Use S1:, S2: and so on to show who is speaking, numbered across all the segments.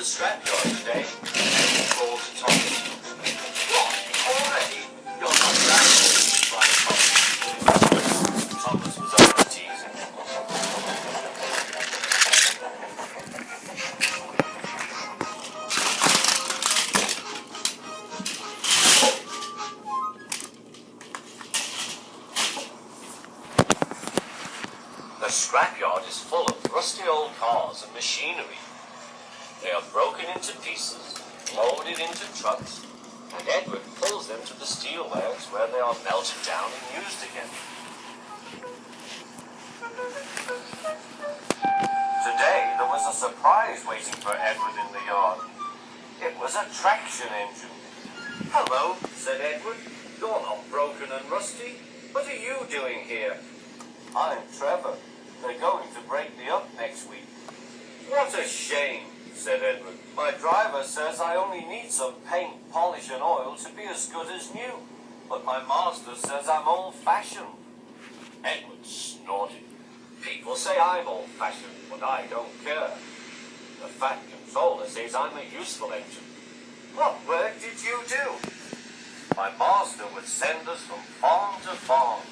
S1: scrapyard today, and he called to Tomy. What? Already? You're not that old, cried Tomy. Thomas was only teasing. The scrapyard is full of rusty old cars and machinery. They are broken into pieces, loaded into trucks, and Edward pulls them to the steelworks where they are melted down and used again. Today there was a surprise waiting for Edward in the yard. It was a traction engine. "Hello," said Edward. "You're not broken and rusty. What are you doing here?" "I'm Trevor. They're going to break me up next week." "What a shame," said Edward. "My driver says I only need some paint, polish and oil to be as good as new. But my master says I'm old-fashioned." Edward snorted. "People say I'm old-fashioned, but I don't care. The Fat Controller says I'm a useful engine." "What work did you do?" "My master would send us from farm to farm.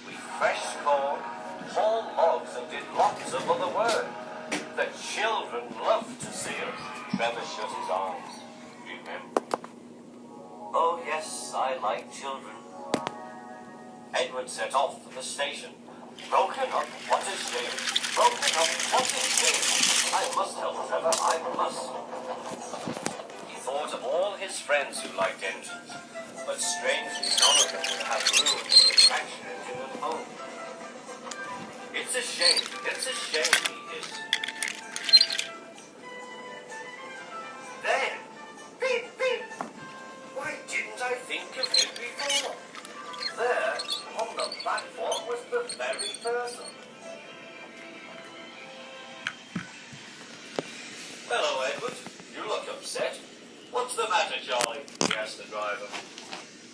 S1: We threshed corn, hauled logs and did lots of other work. The children loved to see us." Trevor shut his eyes. Remember. "Oh yes, I like children." Edward set off for the station. "Broken up, what a shame. Broken up, what a shame. I must help Trevor, I must." He thought of all his friends who liked engines, but strangely none of them would have room for a traction engine at home. "It's a shame, he hissed. There! Beep, beep! Why didn't I think of it before? There, on the platform, was the very person. "Hello, Edward. You look upset. What's the matter, Charlie?" he asked the driver.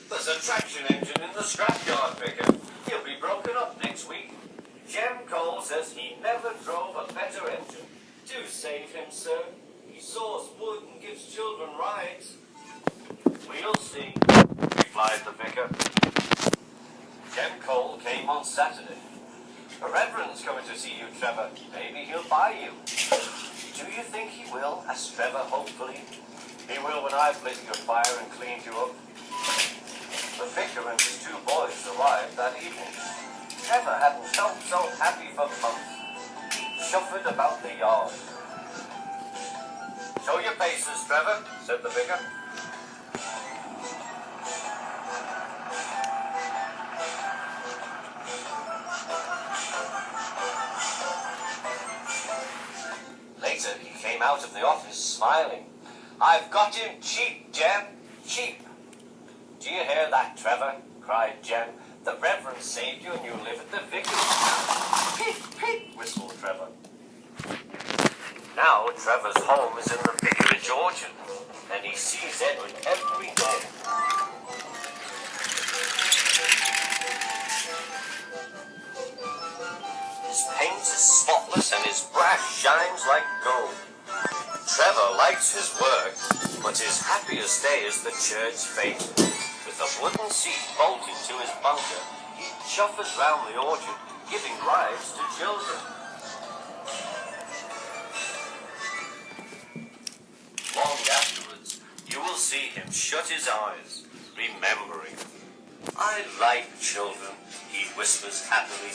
S1: "There's a traction engine in the scrapyard, Vicar. He'll be broken up next week. Coll says he never drove a better engine. Do save him, sir. He saws wood and gives children rides." "We'll see," replied the vicar. Coll came on Saturday. "The Reverend's coming to see you, Trevor. Maybe he'll buy you." "Do you think he will?" asked Trevor hopefully. "He will when I've lit your fire and cleaned you up." The vicar and his two boys arrived that evening. Trevor hadn't felt so happy for months. Shuffled about the yard. "Show your paces, Trevor," said the vicar. Later he came out of the office smiling. "I've got him cheap, Jem. Cheap." "Do you hear that, Trevor?" cried Jem. "The Reverend saved you and you live at the vicarage now." "Peep, peep," whistled Trevor. Now Trevor's home is in the vicarage orchard, and he sees Edward every day. His paint is spotless and his brass shines like gold. Trevor likes his work, but his happiest day is the church fete. With a wooden seat bolted to his bunker, he chuffers round the orchard, giving rides to children. Long afterwards, you will see him shut his eyes, remembering. "I like children," he whispers happily.